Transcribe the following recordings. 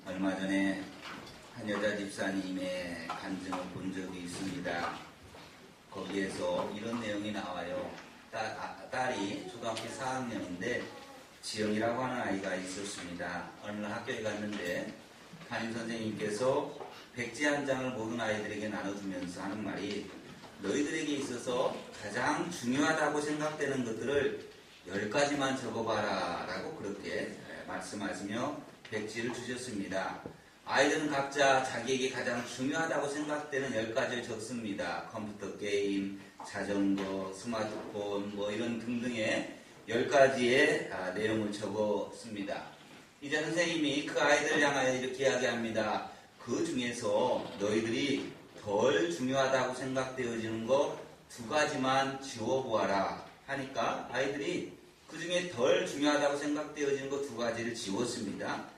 얼마 전에 한 여자 집사님의 간증을 본 적이 있습니다. 거기에서 이런 내용이 나와요. 딸이 초등학교 4학년인데 지영이라고 하는 아이가 있었습니다. 어느 날 학교에 갔는데 담임선생님께서 백지 한 장을 모든 아이들에게 나눠주면서 하는 말이, 너희들에게 있어서 가장 중요하다고 생각되는 것들을 10가지만 적어봐라 라고 그렇게 말씀하시며 백지를 주셨습니다. 아이들은 각자 자기에게 가장 중요하다고 생각되는 10가지를 적습니다. 컴퓨터 게임, 자전거, 스마트폰 이런 등등의 10가지의 내용을 적었습니다. 이제 선생님이 그 아이들을 향하여 이렇게 이야기합니다. 그 중에서 너희들이 덜 중요하다고 생각되어지는 거 2가지만 지워보아라 하니까 아이들이 그 중에 덜 중요하다고 생각되어지는 거 2가지를 지웠습니다.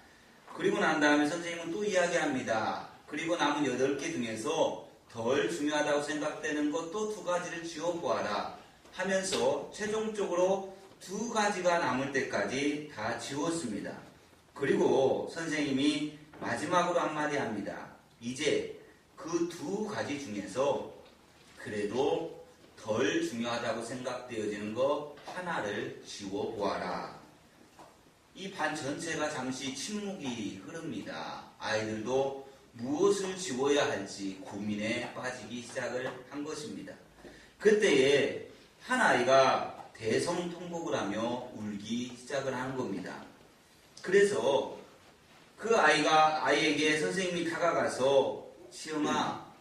그리고 난 다음에 선생님은 또 이야기합니다. 그리고 남은 8개 중에서 덜 중요하다고 생각되는 것 또 2가지를 지워보아라 하면서 최종적으로 2가지가 남을 때까지 다 지웠습니다. 그리고 선생님이 마지막으로 한마디 합니다. 이제 그 2가지 중에서 그래도 덜 중요하다고 생각되어지는 거 하나를 지워보아라. 이 반 전체가 잠시 침묵이 흐릅니다. 아이들도 무엇을 지워야 할지 고민에 빠지기 시작을 한 것입니다. 그때에 한 아이가 대성통곡을 하며 울기 시작을 하는 겁니다. 그래서 그 아이에게 선생님이 다가가서, 시영아,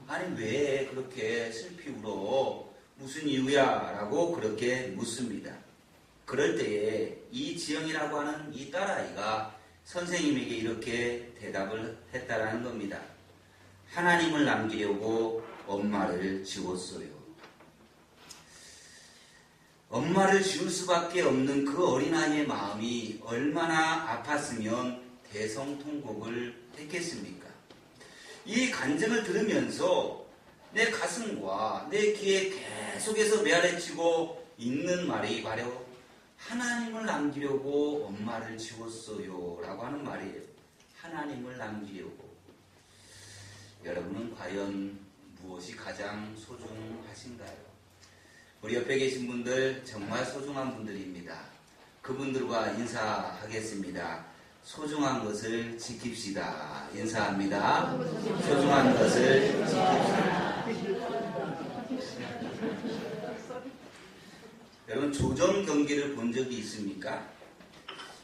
아니 왜 그렇게 슬피 울어? 무슨 이유야? 라고 그렇게 묻습니다. 그럴 때에 이 지영이라고 하는 이 딸아이가 선생님에게 이렇게 대답을 했다라는 겁니다. 하나님을 남기려고 엄마를 지웠어요. 엄마를 지울 수밖에 없는 그 어린아이의 마음이 얼마나 아팠으면 대성통곡을 했겠습니까? 이 간증을 들으면서 내 가슴과 내 귀에 계속해서 메아리치고 있는 말이 바로 하나님을 남기려고 엄마를 지웠어요 라고 하는 말이에요. 하나님을 남기려고. 여러분은 과연 무엇이 가장 소중하신가요? 우리 옆에 계신 분들 정말 소중한 분들입니다. 그분들과 인사하겠습니다. 소중한 것을 지킵시다. 인사합니다. 소중한 것을 지킵시다. 여러분, 조정 경기를 본 적이 있습니까?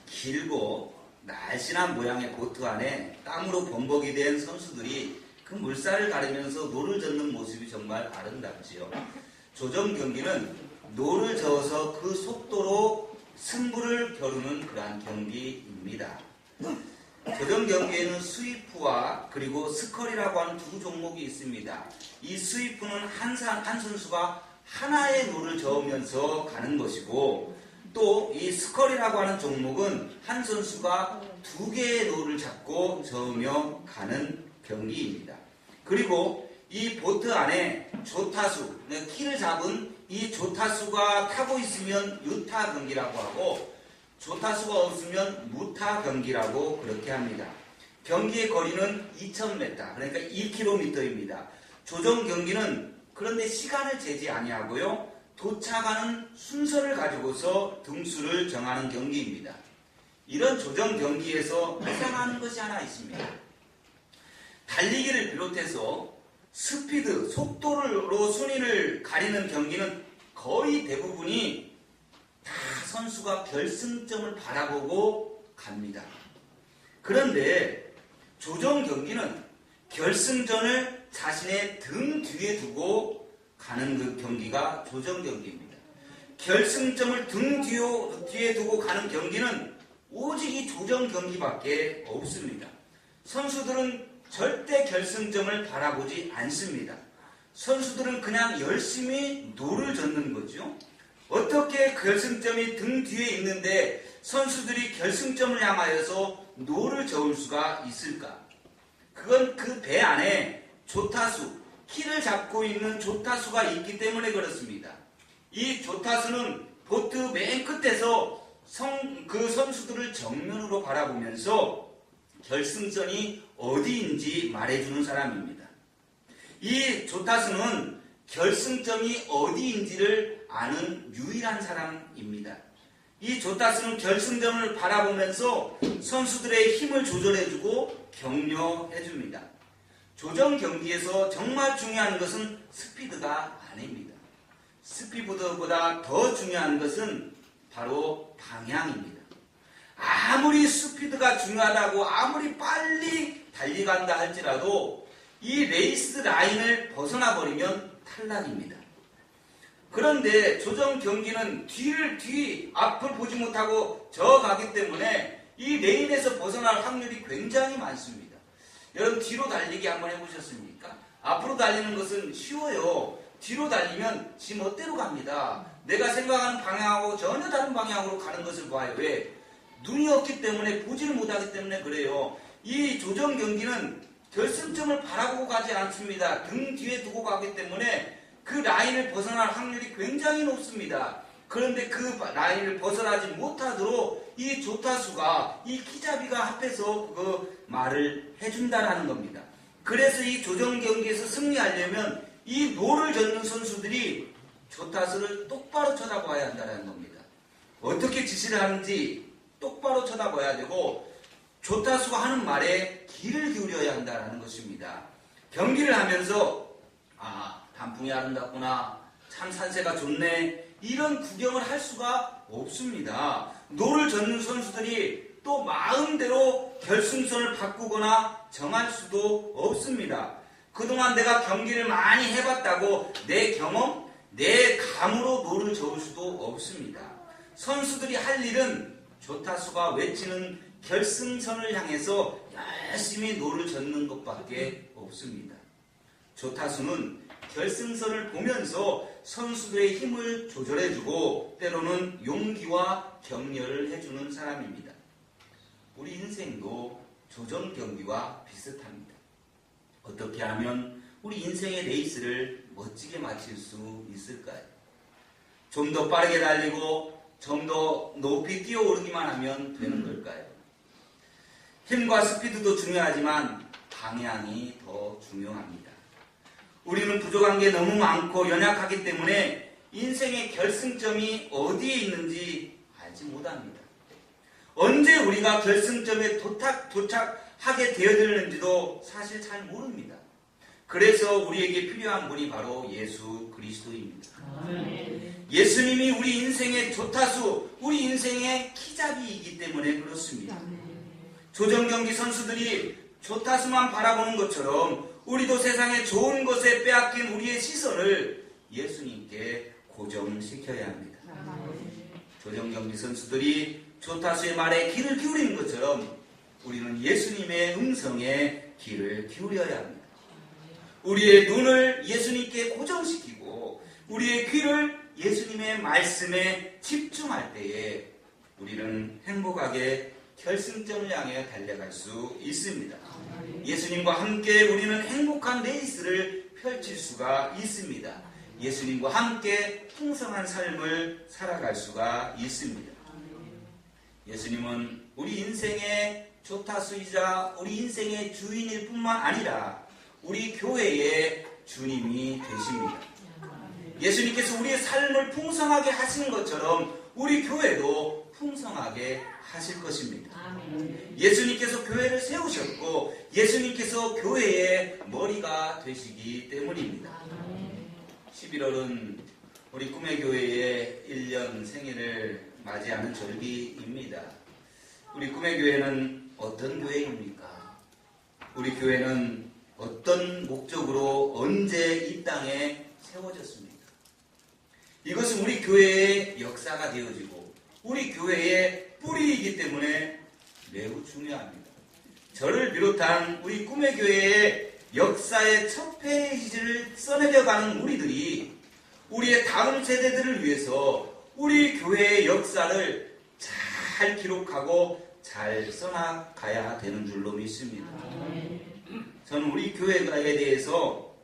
길고 날씬한 모양의 보트 안에 땀으로 범벅이 된 선수들이 그 물살을 가르면서 노를 젓는 모습이 정말 아름답지요. 조정 경기는 노를 저어서 그 속도로 승부를 겨루는 그러한 경기입니다. 조정 경기에는 스위프와 그리고 스컬이라고 하는 2 종목이 있습니다. 이 스위프는 한 선수가 하나의 노를 저으면서 가는 것이고, 또 이 스컬이라고 하는 종목은 한 선수가 2개의 노를 잡고 저으며 가는 경기입니다. 그리고 이 보트 안에 조타수, 키를 잡은 이 조타수가 타고 있으면 유타 경기라고 하고, 조타수가 없으면 무타 경기라고 그렇게 합니다. 경기의 거리는 2000m, 그러니까 1km입니다. 조정 경기는 그런데 시간을 재지 아니하고요, 도착하는 순서를 가지고서 등수를 정하는 경기입니다. 이런 조정 경기에서 이상하는 것이 하나 있습니다. 달리기를 비롯해서 스피드, 속도로 순위를 가리는 경기는 거의 대부분이 다 선수가 결승점을 바라보고 갑니다. 그런데 조정 경기는 결승전을 자신의 등 뒤에 두고 가는 그 경기가 조정 경기입니다. 결승점을 등 뒤에 두고 가는 경기는 오직 이 조정 경기밖에 없습니다. 선수들은 절대 결승점을 바라보지 않습니다. 선수들은 그냥 열심히 노를 젓는 거죠. 어떻게 결승점이 등 뒤에 있는데 선수들이 결승점을 향하여서 노를 저을 수가 있을까? 그건 그 배 안에 조타수, 키를 잡고 있는 조타수가 있기 때문에 그렇습니다. 이 조타수는 보트 맨 끝에서 그 선수들을 정면으로 바라보면서 결승선이 어디인지 말해주는 사람입니다. 이 조타수는 결승점이 어디인지를 아는 유일한 사람입니다. 이 조타수는 결승점을 바라보면서 선수들의 힘을 조절해주고 격려해줍니다. 조정 경기에서 정말 중요한 것은 스피드가 아닙니다. 스피드보다 더 중요한 것은 바로 방향입니다. 아무리 스피드가 중요하다고 아무리 빨리 달려간다 할지라도 이 레이스 라인을 벗어나 버리면 탈락입니다. 그런데 조정 경기는 앞을 보지 못하고 저 가기 때문에 이 레인에서 벗어날 확률이 굉장히 많습니다. 여러분 뒤로 달리기 한번 해보셨습니까? 앞으로 달리는 것은 쉬워요. 뒤로 달리면 지 멋대로 갑니다. 내가 생각하는 방향하고 전혀 다른 방향으로 가는 것을 봐요. 왜? 눈이 없기 때문에 보지를 못하기 때문에 그래요. 이 조정 경기는 결승점을 바라보고 가지 않습니다. 등 뒤에 두고 가기 때문에 그 라인을 벗어날 확률이 굉장히 높습니다. 그런데 그 라인을 벗어나지 못하도록 이 조타수가 이 키잡이가 앞에서 그 말을 해준다라는 겁니다. 그래서 이 조정 경기에서 승리하려면 이 노를 젓는 선수들이 조타수를 똑바로 쳐다봐야 한다는 겁니다. 어떻게 지시를 하는지 똑바로 쳐다봐야 되고 조타수가 하는 말에 귀를 기울여야 한다는 것입니다. 경기를 하면서 단풍이 아름답구나, 참 산세가 좋네, 이런 구경을 할 수가 없습니다. 노를 젓는 선수들이 또 마음대로 결승선을 바꾸거나 정할 수도 없습니다. 그동안 내가 경기를 많이 해봤다고 내 경험, 내 감으로 노를 저을 수도 없습니다. 선수들이 할 일은 조타수가 외치는 결승선을 향해서 열심히 노를 젓는 것밖에 없습니다. 조타수는 결승선을 보면서 선수들의 힘을 조절해주고 때로는 용기와 격려를 해주는 사람입니다. 우리 인생도 조정 경기와 비슷합니다. 어떻게 하면 우리 인생의 레이스를 멋지게 마칠 수 있을까요? 좀 더 빠르게 달리고 좀 더 높이 뛰어오르기만 하면 되는 걸까요? 힘과 스피드도 중요하지만 방향이 더 중요합니다. 우리는 부족한 게 너무 많고 연약하기 때문에 인생의 결승점이 어디에 있는지 알지 못합니다. 언제 우리가 결승점에 도착하게 되어들는지도 사실 잘 모릅니다. 그래서 우리에게 필요한 분이 바로 예수 그리스도입니다. 예수님이 우리 인생의 조타수, 우리 인생의 키잡이이기 때문에 그렇습니다. 조정경기 선수들이 조타수만 바라보는 것처럼 우리도 세상의 좋은 것에 빼앗긴 우리의 시선을 예수님께 고정시켜야 합니다. 조정경기 선수들이 조타수의 말에 귀를 기울이는 것처럼 우리는 예수님의 음성에 귀를 기울여야 합니다. 우리의 눈을 예수님께 고정시키고 우리의 귀를 예수님의 말씀에 집중할 때에 우리는 행복하게 결승점을 향해 달려갈 수 있습니다. 예수님과 함께 우리는 행복한 레이스를 펼칠 수가 있습니다. 예수님과 함께 풍성한 삶을 살아갈 수가 있습니다. 예수님은 우리 인생의 조타수이자 우리 인생의 주인일 뿐만 아니라 우리 교회의 주님이 되십니다. 예수님께서 우리의 삶을 풍성하게 하시는 것처럼 우리 교회도 풍성하게 하실 것입니다. 예수님께서 교회를 세우셨고 예수님께서 교회의 머리가 되시기 때문입니다. 11월은 우리 꿈의 교회의 1년 생일을 맞이하는 절기입니다. 우리 꿈의 교회는 어떤 교회입니까? 우리 교회는 어떤 목적으로 언제 이 땅에 세워졌습니까? 이것은 우리 교회의 역사가 되어지고 우리 교회의 뿌리이기 때문에 매우 중요합니다. 저를 비롯한 우리 꿈의 교회의 역사의 첫 페이지를 써내려가는 우리들이 우리의 다음 세대들을 위해서 우리 교회의 역사를 잘 기록하고 잘 써나가야 되는 줄로 믿습니다. 저는 우리 교회에 대해서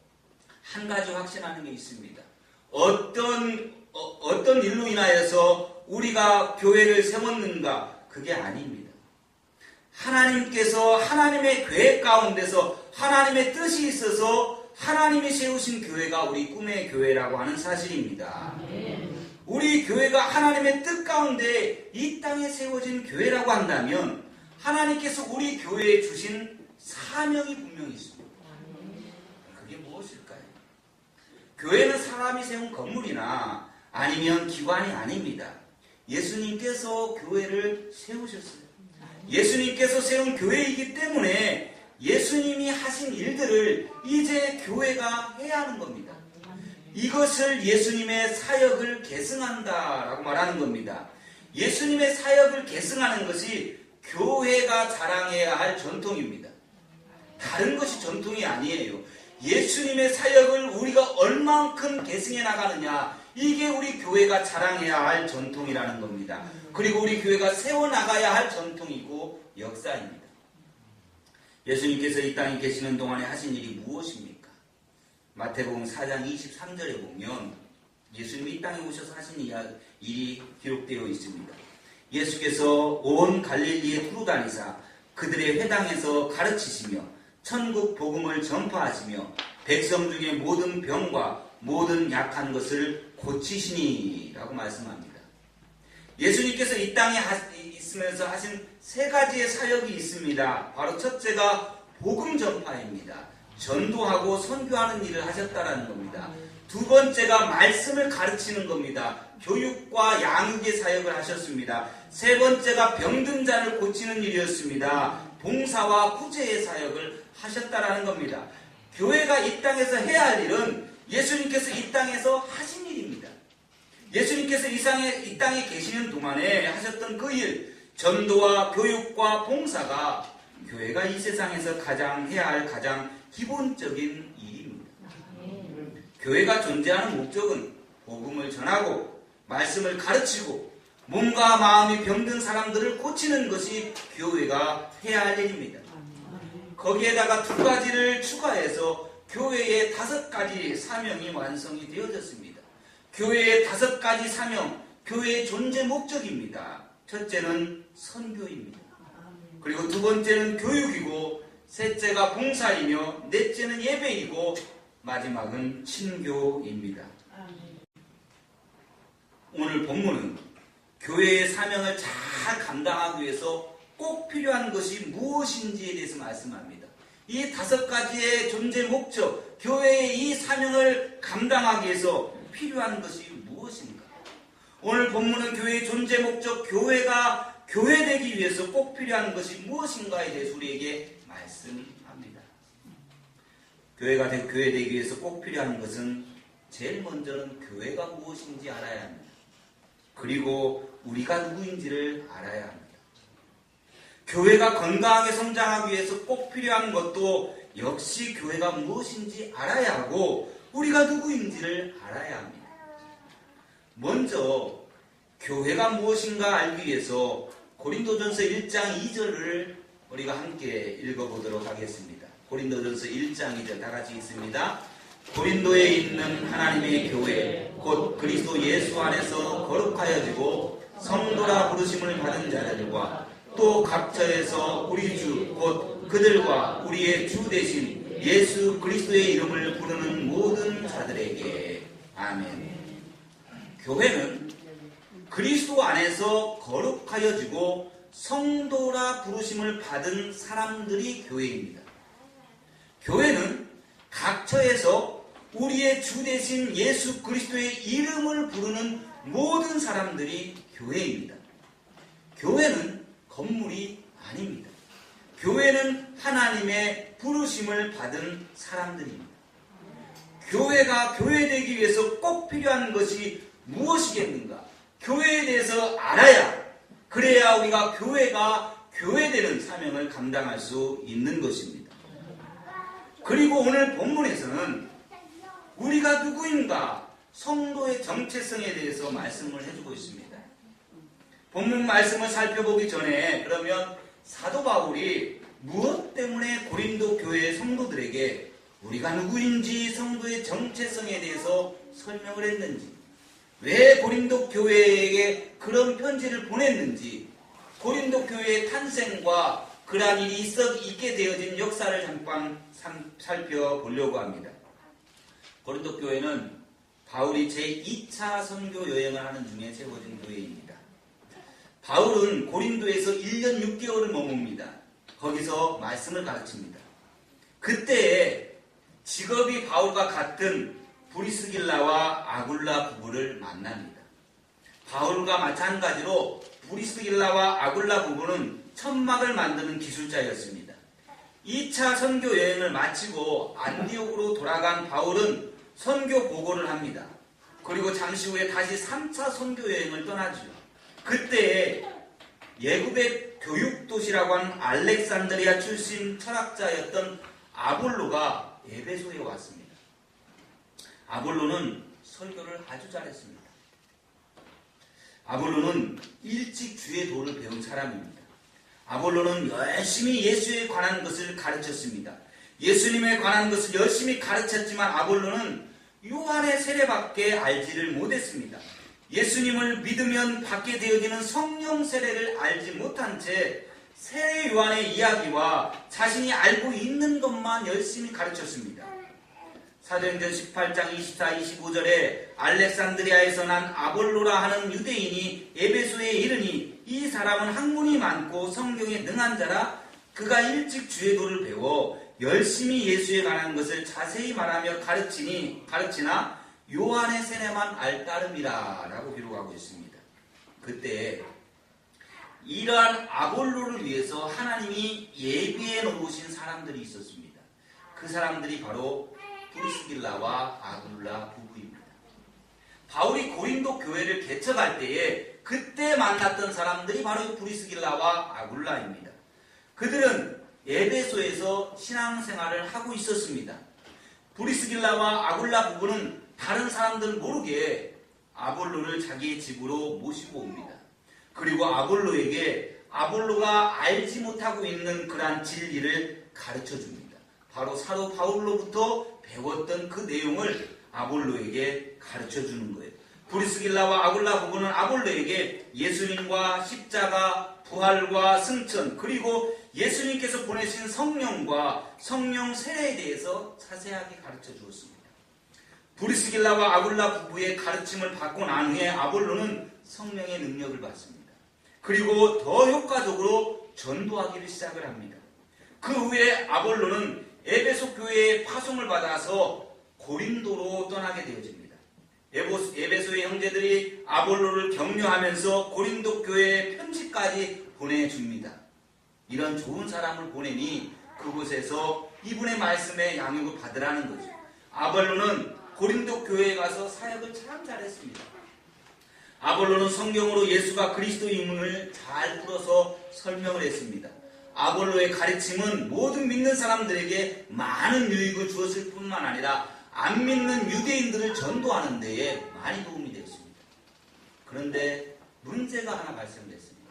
한 가지 확신하는 게 있습니다. 어떤 일로 인하여서 우리가 교회를 세웠는가 그게 아닙니다. 하나님께서 하나님의 계획 가운데서 하나님의 뜻이 있어서 하나님이 세우신 교회가 우리 꿈의 교회라고 하는 사실입니다. 우리 교회가 하나님의 뜻 가운데 이 땅에 세워진 교회라고 한다면 하나님께서 우리 교회에 주신 사명이 분명히 있습니다. 그게 무엇일까요? 교회는 사람이 세운 건물이나 아니면 기관이 아닙니다. 예수님께서 교회를 세우셨어요. 예수님께서 세운 교회이기 때문에 예수님이 하신 일들을 이제 교회가 해야 하는 겁니다. 이것을 예수님의 사역을 계승한다라고 말하는 겁니다. 예수님의 사역을 계승하는 것이 교회가 자랑해야 할 전통입니다. 다른 것이 전통이 아니에요. 예수님의 사역을 우리가 얼만큼 계승해 나가느냐, 이게 우리 교회가 자랑해야 할 전통이라는 겁니다. 그리고 우리 교회가 세워나가야 할 전통이고 역사입니다. 예수님께서 이 땅에 계시는 동안에 하신 일이 무엇입니까? 마태복음 4장 23절에 보면 예수님이 이 땅에 오셔서 하신 일이 기록되어 있습니다. 예수께서 온 갈릴리에 두루 다니사 그들의 회당에서 가르치시며 천국 복음을 전파하시며 백성 중에 모든 병과 모든 약한 것을 고치시니라고 말씀합니다. 예수님께서 이 땅에 있으면서 하신 세 가지의 사역이 있습니다. 바로 첫째가 복음 전파입니다. 전도하고 선교하는 일을 하셨다라는 겁니다. 두 번째가 말씀을 가르치는 겁니다. 교육과 양육의 사역을 하셨습니다. 세 번째가 병든 자를 고치는 일이었습니다. 봉사와 구제의 사역을 하셨다라는 겁니다. 교회가 이 땅에서 해야 할 일은 예수님께서 이 땅에서 하신 일입니다. 예수님께서 이 땅에 계시는 동안에 하셨던 그 일, 전도와 교육과 봉사가 교회가 이 세상에서 해야 할 가장 기본적인 일입니다. 교회가 존재하는 목적은 복음을 전하고 말씀을 가르치고 몸과 마음이 병든 사람들을 고치는 것이 교회가 해야 할 일입니다. 거기에다가 두 가지를 추가해서 교회의 5가지 사명이 완성이 되어졌습니다. 교회의 5가지 사명, 교회의 존재 목적입니다. 첫째는 선교입니다. 그리고 두 번째는 교육이고, 셋째가 봉사이며, 넷째는 예배이고, 마지막은 친교입니다. 오늘 본문은 교회의 사명을 잘 감당하기 위해서 꼭 필요한 것이 무엇인지에 대해서 말씀합니다. 이 5가지의 존재 목적, 교회의 이 사명을 감당하기 위해서 필요한 것이 무엇인가? 오늘 본문은 교회의 존재 목적, 교회가 교회되기 위해서 꼭 필요한 것이 무엇인가에 대해서 우리에게 말씀합니다. 교회가 교회되기 위해서 꼭 필요한 것은 제일 먼저는 교회가 무엇인지 알아야 합니다. 그리고 우리가 누구인지를 알아야 합니다. 교회가 건강하게 성장하기 위해서 꼭 필요한 것도 역시 교회가 무엇인지 알아야 하고 우리가 누구인지를 알아야 합니다. 먼저 교회가 무엇인가 알기 위해서 고린도전서 1장 2절을 우리가 함께 읽어보도록 하겠습니다. 고린도전서 1장 2절 다 같이 읽습니다. 고린도에 있는 하나님의 교회 곧 그리스도 예수 안에서 거룩하여지고 성도라 부르심을 받은 자들과 또 각처에서 우리 주 곧 그들과 우리의 주 대신 예수 그리스도의 이름을 부르는 모든 자들에게 아멘. 교회는 그리스도 안에서 거룩하여지고 성도라 부르심을 받은 사람들이 교회입니다. 교회는 각처에서 우리의 주 대신 예수 그리스도의 이름을 부르는 모든 사람들이 교회입니다. 교회는 건물이 아닙니다. 교회는 하나님의 부르심을 받은 사람들입니다. 교회가 교회되기 위해서 꼭 필요한 것이 무엇이겠는가? 교회에 대해서 알아야, 그래야 우리가 교회가 교회되는 사명을 감당할 수 있는 것입니다. 그리고 오늘 본문에서는 우리가 누구인가? 성도의 정체성에 대해서 말씀을 해주고 있습니다. 본문 말씀을 살펴보기 전에 그러면 사도 바울이 무엇 때문에 고린도 교회의 성도들에게 우리가 누구인지 성도의 정체성에 대해서 설명을 했는지, 왜 고린도 교회에게 그런 편지를 보냈는지, 고린도 교회의 탄생과 그러한 일이 있게 되어진 역사를 잠깐 살펴보려고 합니다. 고린도 교회는 바울이 제2차 선교 여행을 하는 중에 세워진 교회입니다. 바울은 고린도에서 1년 6개월을 머뭅니다. 거기서 말씀을 가르칩니다. 그때 직업이 바울과 같은 브리스길라와 아굴라 부부를 만납니다. 바울과 마찬가지로 브리스길라와 아굴라 부부는 천막을 만드는 기술자였습니다. 2차 선교 여행을 마치고 안디옥으로 돌아간 바울은 선교 보고를 합니다. 그리고 잠시 후에 다시 3차 선교 여행을 떠나죠. 그때 예굽의 교육도시라고 하는 알렉산드리아 출신 철학자였던 아볼로가 에베소에 왔습니다. 아볼로는 설교를 아주 잘했습니다. 아볼로는 일찍 주의 도를 배운 사람입니다. 아볼로는 열심히 예수에 관한 것을 가르쳤습니다. 예수님에 관한 것을 열심히 가르쳤지만 아볼로는 요한의 세례밖에 알지를 못했습니다. 예수님을 믿으면 받게 되어지는 성령 세례를 알지 못한 채 세례 요한의 이야기와 자신이 알고 있는 것만 열심히 가르쳤습니다. 사도행전 18장 24, 25절에 알렉산드리아에서 난 아볼로라 하는 유대인이 에베소에 이르니 이 사람은 학문이 많고 성경에 능한 자라 그가 일찍 주의 도를 배워 열심히 예수에 관한 것을 자세히 말하며 가르치나 요한의 세례만 알 따름이라 라고 기록하고 있습니다. 그때 이러한 아볼로를 위해서 하나님이 예비해 놓으신 사람들이 있었습니다. 그 사람들이 바로 브리스길라와 아굴라 부부입니다. 바울이 고린도 교회를 개척할 때에 그때 만났던 사람들이 바로 브리스길라와 아굴라입니다. 그들은 에베소에서 신앙생활을 하고 있었습니다. 브리스길라와 아굴라 부부는 다른 사람들 모르게 아볼로를 자기의 집으로 모시고 옵니다. 그리고 아볼로에게 아볼로가 알지 못하고 있는 그러한 진리를 가르쳐 줍니다. 바로 사도 바울로부터 배웠던 그 내용을 아볼로에게 가르쳐 주는 거예요. 브리스길라와 아굴라 부부는 아볼로에게 예수님과 십자가, 부활과 승천, 그리고 예수님께서 보내신 성령과 성령 세례에 대해서 자세하게 가르쳐 주었습니다. 브리스길라와 아굴라 부부의 가르침을 받고 난 후에 아볼로는 성령의 능력을 받습니다. 그리고 더 효과적으로 전도하기를 시작을 합니다. 그 후에 아볼로는 에베소 교회의 파송을 받아서 고린도로 떠나게 되어집니다. 에베소의 형제들이 아볼로를 격려하면서 고린도 교회에 편지까지 보내줍니다. 이런 좋은 사람을 보내니 그곳에서 이분의 말씀에 양육을 받으라는 거죠. 아볼로는 고린도 교회에 가서 사역을 참 잘했습니다. 아볼로는 성경으로 예수가 그리스도임을 잘 풀어서 설명을 했습니다. 아볼로의 가르침은 모든 믿는 사람들에게 많은 유익을 주었을 뿐만 아니라 안 믿는 유대인들을 전도하는 데에 많이 도움이 되었습니다. 그런데 문제가 하나 발생됐습니다.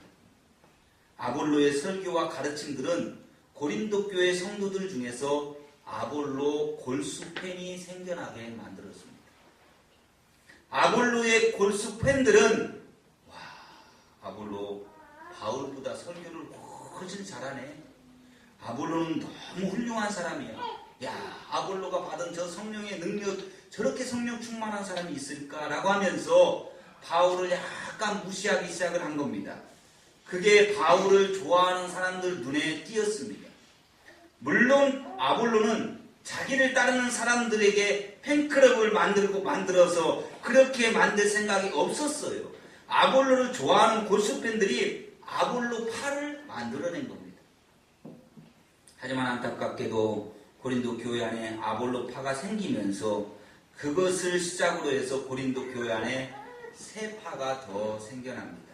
아볼로의 설교와 가르침들은 고린도 교회 성도들 중에서 아볼로 골수팬이 생겨나게 만들었습니다. 아볼로의 골수팬들은 아볼로 바울보다 설교를 훨씬 잘하네. 아볼로는 너무 훌륭한 사람이야. 아볼로가 받은 저 성령의 능력, 저렇게 성령 충만한 사람이 있을까라고 하면서 바울을 약간 무시하기 시작을 한 겁니다. 그게 바울을 좋아하는 사람들 눈에 띄었습니다. 물론 아볼로는 자기를 따르는 사람들에게 팬클럽을 만들어서 그렇게 만들 생각이 없었어요. 아볼로를 좋아하는 골수팬들이 아볼로파를 만들어낸 겁니다. 하지만 안타깝게도 고린도 교회 안에 아볼로파가 생기면서 그것을 시작으로 해서 고린도 교회 안에 새 파가 더 생겨납니다.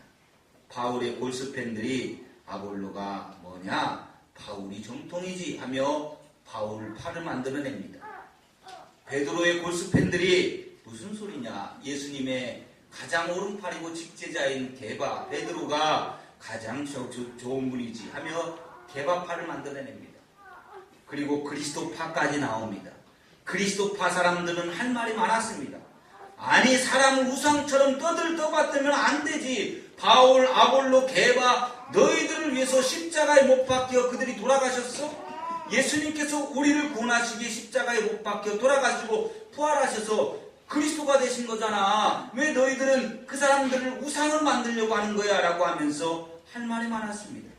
바울의 골수팬들이 아볼로가 뭐냐? 바울이 정통이지 하며 바울파를 만들어냅니다. 베드로의 골수팬들이 무슨 소리냐? 예수님의 가장 오른팔이고 직제자인 게바, 베드로가 가장 좋은 분이지 하며 게바파를 만들어냅니다. 그리고 그리스도파까지 나옵니다. 그리스도파 사람들은 할 말이 많았습니다. 아니, 사람을 우상처럼 떠받들면 안 되지. 바울, 아볼로, 게바 너희들을 위해서 십자가에 못 박혀 그들이 돌아가셨어? 예수님께서 우리를 구원하시기에 십자가에 못 박혀 돌아가시고 부활하셔서 그리스도가 되신 거잖아. 왜 너희들은 그 사람들을 우상을 만들려고 하는 거야? 라고 하면서 할 말이 많았습니다.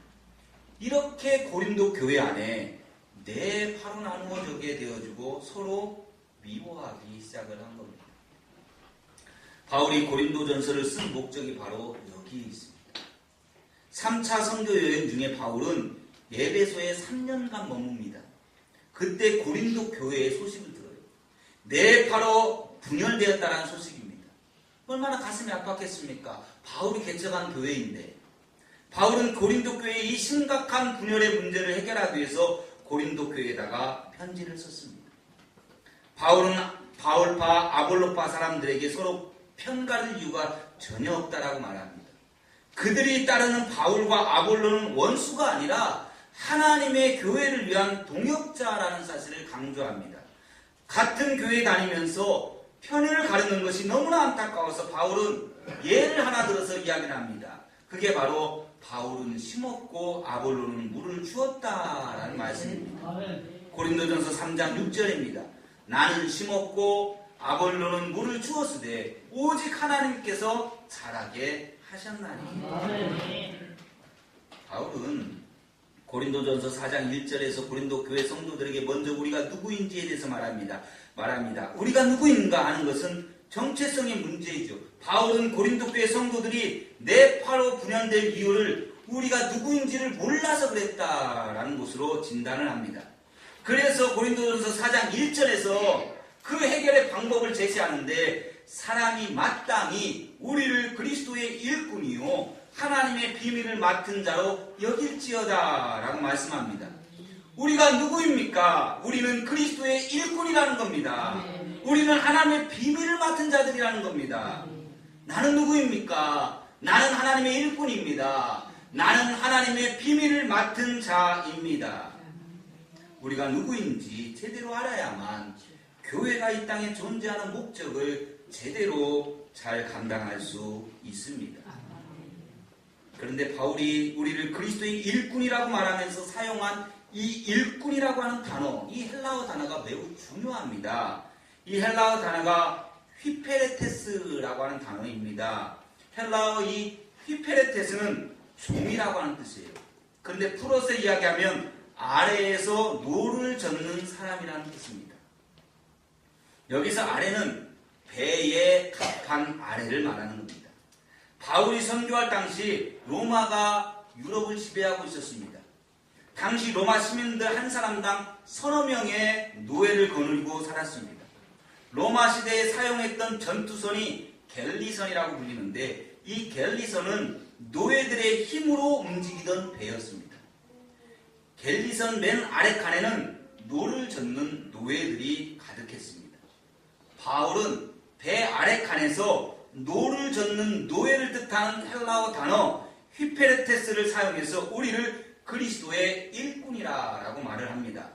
이렇게 고린도 교회 안에 네 파로 나누어지게 되어지고 서로 미워하기 시작을 한 겁니다. 바울이 고린도전서를 쓴 목적이 바로 여기 있습니다. 3차 선교 여행 중에 바울은 에베소에 3년간 머뭅니다. 그때 고린도 교회의 소식을 들어요. 네 파로 분열되었다는 소식입니다. 얼마나 가슴이 아팠겠습니까? 바울이 개척한 교회인데 바울은 고린도 교회의 이 심각한 분열의 문제를 해결하기 위해서 고린도 교회에다가 편지를 썼습니다. 바울은 바울파, 아볼로파 사람들에게 서로 편가를 이유가 전혀 없다라고 말합니다. 그들이 따르는 바울과 아볼로는 원수가 아니라 하나님의 교회를 위한 동역자라는 사실을 강조합니다. 같은 교회에 다니면서 편을 가르는 것이 너무나 안타까워서 바울은 예를 하나 들어서 이야기를 합니다. 그게 바로 바울은 심었고 아볼로는 물을 주었다라는 말씀입니다. 고린도전서 3장 6절입니다. 나는 심었고 아볼로는 물을 주었으되 오직 하나님께서 자라게 하셨나니. 바울은 고린도전서 4장 1절에서 고린도 교회 성도들에게 먼저 우리가 누구인지에 대해서 말합니다. 우리가 누구인가 하는 것은 정체성의 문제이죠. 바울은 고린도 교회 성도들이 네 파로 분열될 이유를 우리가 누구인지를 몰라서 그랬다라는 것으로 진단을 합니다. 그래서 고린도전서 4장 1절에서 그 해결의 방법을 제시하는데 사람이 마땅히 우리를 그리스도의 일꾼이요 하나님의 비밀을 맡은 자로 여길지어다 라고 말씀합니다. 우리가 누구입니까? 우리는 그리스도의 일꾼이라는 겁니다. 우리는 하나님의 비밀을 맡은 자들이라는 겁니다. 나는 누구입니까? 나는 하나님의 일꾼입니다. 나는 하나님의 비밀을 맡은 자입니다. 우리가 누구인지 제대로 알아야만 교회가 이 땅에 존재하는 목적을 제대로 잘 감당할 수 있습니다. 그런데 바울이 우리를 그리스도의 일꾼이라고 말하면서 사용한 이 일꾼이라고 하는 단어, 이 헬라어 단어가 매우 중요합니다. 이 헬라어 단어가 휘페레테스라고 하는 단어입니다. 헬라어 이 휘페레테스는 종이라고 하는 뜻이에요. 그런데 풀어서 이야기하면 아래에서 노를 젓는 사람이라는 뜻입니다. 여기서 아래는 배의 갑판 아래를 말하는 겁니다. 바울이 선교할 당시 로마가 유럽을 지배하고 있었습니다. 당시 로마 시민들 한 사람당 서너 명의 노예를 거느리고 살았습니다. 로마 시대에 사용했던 전투선이 갤리선이라고 불리는데 이 갤리선은 노예들의 힘으로 움직이던 배였습니다. 갤리선 맨 아래 칸에는 노를 젓는 노예들이 가득했습니다. 바울은 배 아래 칸에서 노를 젓는 노예를 뜻하는 헬라어 단어 휘페레테스를 사용해서 우리를 그리스도의 일꾼이라고 말을 합니다.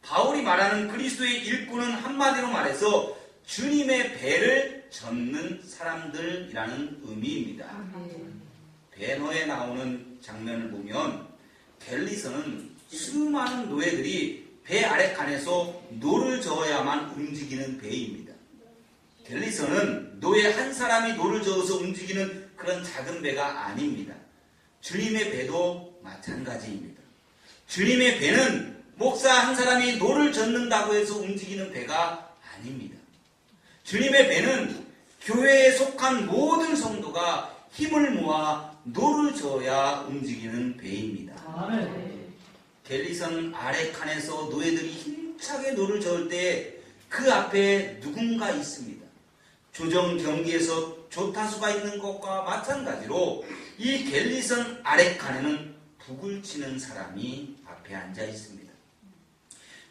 바울이 말하는 그리스도의 일꾼은 한마디로 말해서 주님의 배를 젓는 사람들이라는 의미입니다. 배너에 나오는 장면을 보면 갤리선은 수많은 노예들이 배 아래 칸에서 노를 저어야만 움직이는 배입니다. 갤리선은 노예 한 사람이 노를 저어서 움직이는 그런 작은 배가 아닙니다. 주님의 배도 마찬가지입니다. 주님의 배는 목사 한 사람이 노를 젓는다고 해서 움직이는 배가 아닙니다. 주님의 배는 교회에 속한 모든 성도가 힘을 모아 노를 저어야 움직이는 배입니다. 갤리선 아래 칸에서 노예들이 힘차게 노를 저을 때 그 앞에 누군가 있습니다. 조정 경기에서 조타수가 있는 것과 마찬가지로 이 갤리선 아래 칸에는 북을 치는 사람이 앞에 앉아 있습니다.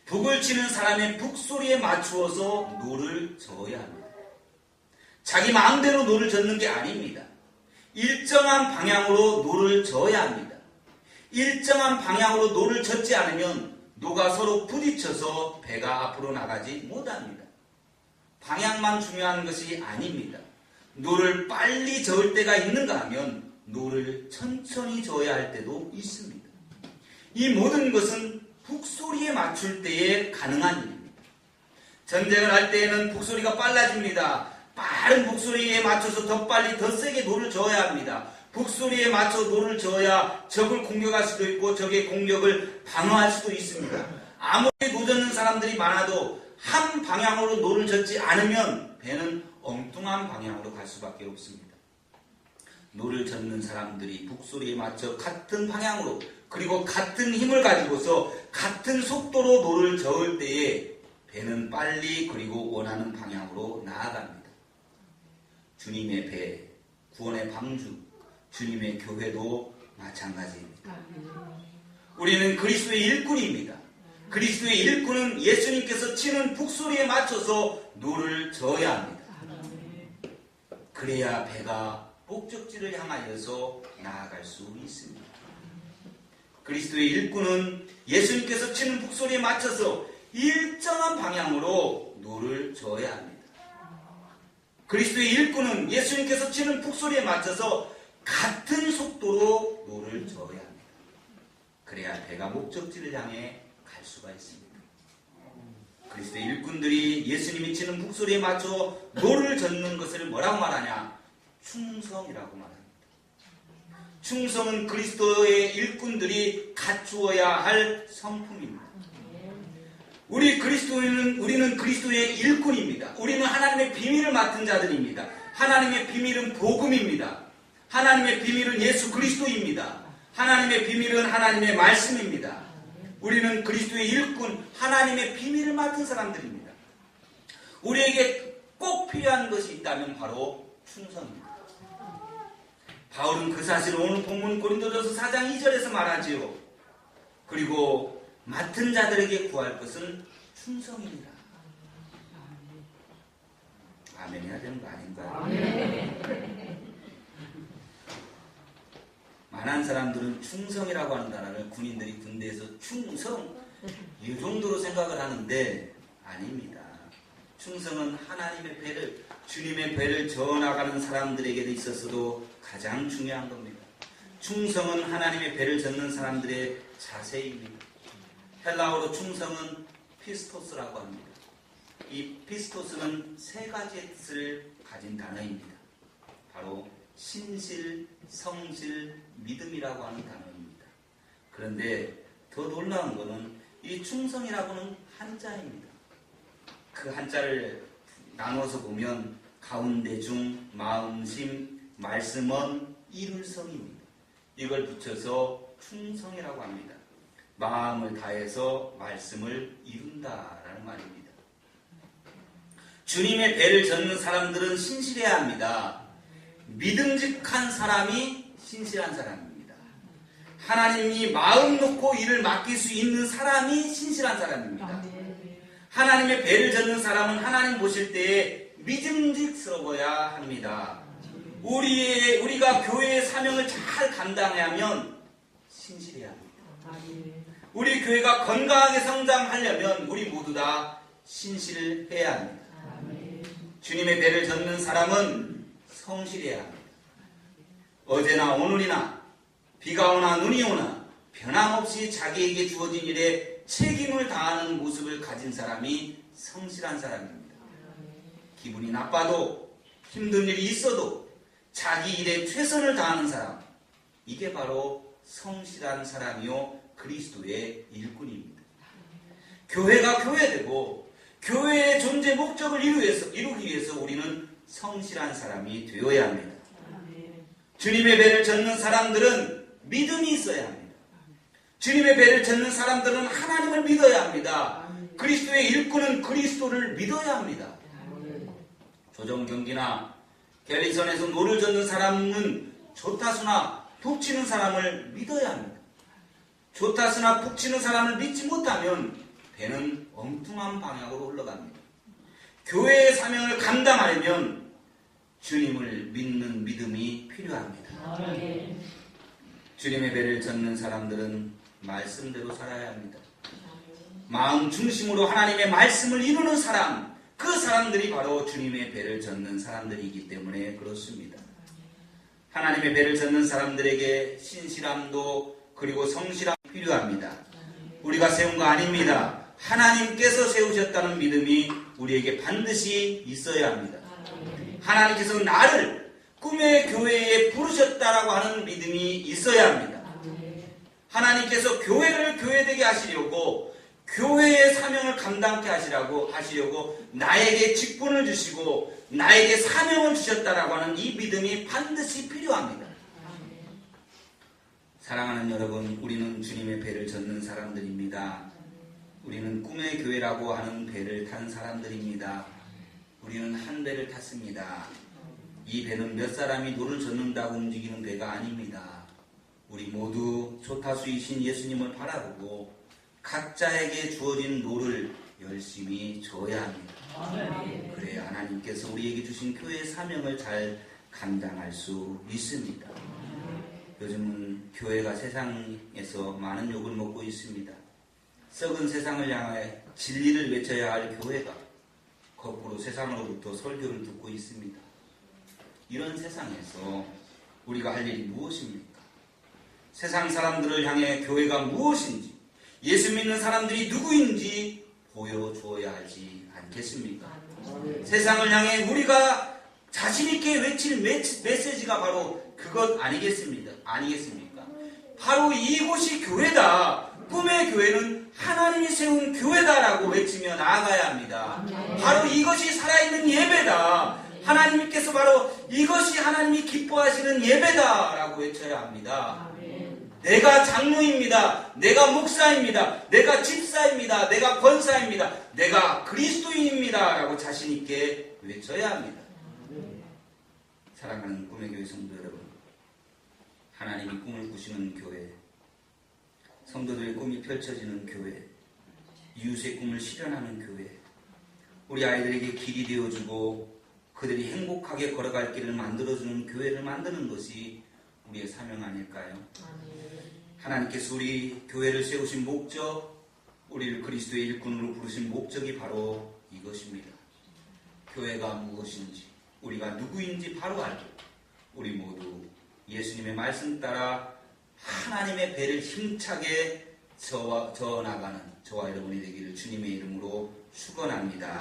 북을 치는 사람의 북소리에 맞추어서 노를 저어야 합니다. 자기 마음대로 노를 젓는 게 아닙니다. 일정한 방향으로 노를 저어야 합니다. 일정한 방향으로 노를 젓지 않으면 노가 서로 부딪혀서 배가 앞으로 나가지 못합니다. 방향만 중요한 것이 아닙니다. 노를 빨리 저을 때가 있는가 하면 노를 천천히 저어야 할 때도 있습니다. 이 모든 것은 북소리에 맞출 때에 가능한 일입니다. 전쟁을 할 때에는 북소리가 빨라집니다. 빠른 북소리에 맞춰서 더 빨리 더 세게 노를 저어야 합니다. 북소리에 맞춰 노를 저어야 적을 공격할 수도 있고 적의 공격을 방어할 수도 있습니다. 아무리 노 젓는 사람들이 많아도 한 방향으로 노를 젓지 않으면 배는 엉뚱한 방향으로 갈 수밖에 없습니다. 노를 젓는 사람들이 북소리에 맞춰 같은 방향으로 그리고 같은 힘을 가지고서 같은 속도로 노를 저을 때에 배는 빨리 그리고 원하는 방향으로 나아갑니다. 주님의 배, 구원의 방주, 주님의 교회도 마찬가지입니다. 우리는 그리스도의 일꾼입니다. 그리스도의 일꾼은 예수님께서 치는 북소리에 맞춰서 노를 저어야 합니다. 그래야 배가 목적지를 향하여서 나아갈 수 있습니다. 그리스도의 일꾼은 예수님께서 치는 북소리에 맞춰서 일정한 방향으로 노를 저어야 합니다. 그리스도의 일꾼은 예수님께서 치는 북소리에 맞춰서 같은 속도로 노를 저어야 합니다. 그래야 배가 목적지를 향해 갈 수가 있습니다. 그리스도의 일꾼들이 예수님이 치는 북소리에 맞춰 노를 젓는 것을 뭐라고 말하냐? 충성이라고 말합니다. 충성은 그리스도의 일꾼들이 갖추어야 할 성품입니다. 우리는 그리스도의 일꾼입니다. 우리는 하나님의 비밀을 맡은 자들입니다. 하나님의 비밀은 복음입니다. 하나님의 비밀은 예수 그리스도입니다. 하나님의 비밀은 하나님의 말씀입니다. 우리는 그리스도의 일꾼, 하나님의 비밀을 맡은 사람들입니다. 우리에게 꼭 필요한 것이 있다면 바로 충성입니다. 바울은 그 사실을 오늘 본문 고린도전서 4장 2절에서 말하지요. 그리고 맡은 자들에게 구할 것은 충성이니라. 아멘 해야 되는 거 아닌가요? 많은 사람들은 충성이라고 하는 단어를 군인들이 군대에서 충성 이 정도로 생각을 하는데 아닙니다. 충성은 하나님의 배를 주님의 배를 저어나가는 사람들에게 있어서도 가장 중요한 겁니다. 충성은 하나님의 배를 젓는 사람들의 자세입니다. 헬라어로 충성은 피스토스라고 합니다. 이 피스토스는 세 가지의 뜻을 가진 단어입니다. 바로 신실, 성실, 믿음이라고 하는 단어입니다. 그런데 더 놀라운 것은 이 충성이라고는 한자입니다. 그 한자를 나눠서 보면 가운데 중, 마음심, 말씀은 이룰 성입니다. 이걸 붙여서 충성이라고 합니다. 마음을 다해서 말씀을 이룬다라는 말입니다. 주님의 배를 젓는 사람들은 신실해야 합니다. 믿음직한 사람이 신실한 사람입니다. 하나님이 마음 놓고 일을 맡길 수 있는 사람이 신실한 사람입니다. 하나님의 배를 젓는 사람은 하나님 보실 때에 믿음직스러워야 합니다. 우리가 교회의 사명을 잘 감당해야 하면 신실해야 합니다. 우리 교회가 건강하게 성장하려면 우리 모두 다 신실해야 합니다. 주님의 배를 젓는 사람은 성실해야 합니다. 어제나 오늘이나 비가 오나 눈이 오나 변함없이 자기에게 주어진 일에 책임을 다하는 모습을 가진 사람이 성실한 사람입니다. 기분이 나빠도 힘든 일이 있어도 자기 일에 최선을 다하는 사람, 이게 바로 성실한 사람이요 그리스도의 일꾼입니다. 교회가 교회되고 교회의 존재 목적을 이루기 위해서 우리는 성실한 사람이 되어야 합니다. 주님의 배를 젓는 사람들은 믿음이 있어야 합니다. 주님의 배를 젓는 사람들은 하나님을 믿어야 합니다. 그리스도의 일꾼은 그리스도를 믿어야 합니다. 조정경기나 갤리선에서 노를 젓는 사람은 조타수나 푹 치는 사람을 믿어야 합니다. 조타수나 푹 치는 사람을 믿지 못하면 배는 엉뚱한 방향으로 흘러갑니다. 교회의 사명을 감당하려면 주님을 믿는 믿음이 필요합니다. 주님의 배를 젓는 사람들은 말씀대로 살아야 합니다. 마음 중심으로 하나님의 말씀을 이루는 사람, 그 사람들이 바로 주님의 배를 젓는 사람들이기 때문에 그렇습니다. 하나님의 배를 젓는 사람들에게 신실함도 그리고 성실함이 필요합니다. 우리가 세운 거 아닙니다. 하나님께서 세우셨다는 믿음이 우리에게 반드시 있어야 합니다. 하나님께서 나를 꿈의 교회에 부르셨다라고 하는 믿음이 있어야 합니다. 하나님께서 교회를 교회되게 하시려고, 교회의 사명을 감당케 하시려고 나에게 직분을 주시고 나에게 사명을 주셨다라고 하는 이 믿음이 반드시 필요합니다. 사랑하는 여러분, 우리는 주님의 배를 젓는 사람들입니다. 우리는 꿈의 교회라고 하는 배를 탄 사람들입니다. 우리는 한 배를 탔습니다. 이 배는 몇 사람이 노를 젓는다고 움직이는 배가 아닙니다. 우리 모두 조타수이신 예수님을 바라보고 각자에게 주어진 노를 열심히 져야 합니다. 그래야 하나님께서 우리에게 주신 교회의 사명을 잘 감당할 수 있습니다. 요즘은 교회가 세상에서 많은 욕을 먹고 있습니다. 썩은 세상을 향해 진리를 외쳐야 할 교회가 거꾸로 세상으로부터 설교를 듣고 있습니다. 이런 세상에서 우리가 할 일이 무엇입니까? 세상 사람들을 향해 교회가 무엇인지, 예수 믿는 사람들이 누구인지 보여주어야 하지 않겠습니까? 세상을 향해 우리가 자신있게 외칠 메시지가 바로 그것 아니겠습니까? 바로 이곳이 교회다. 꿈의 교회는 하나님이 세운 교회다라고 외치며 나아가야 합니다. 바로 이것이 살아있는 예배다. 하나님께서 바로 이것이 하나님이 기뻐하시는 예배다라고 외쳐야 합니다. 내가 장로입니다. 내가 목사입니다. 내가 집사입니다. 내가 권사입니다. 내가 그리스도인입니다. 라고 자신있게 외쳐야 합니다. 사랑하는 꿈의 교회 성도 여러분, 하나님이 꿈을 꾸시는 교회, 성도들의 꿈이 펼쳐지는 교회, 이웃의 꿈을 실현하는 교회, 우리 아이들에게 길이 되어주고 그들이 행복하게 걸어갈 길을 만들어주는 교회를 만드는 것이 우리의 사명 아닐까요? 하나님께서 우리 교회를 세우신 목적, 우리를 그리스도의 일꾼으로 부르신 목적이 바로 이것입니다. 교회가 무엇인지, 우리가 누구인지 바로 알고 우리 모두 예수님의 말씀 따라 하나님의 배를 힘차게 저어나가는 저와 여러분이 되기를 주님의 이름으로 축원합니다.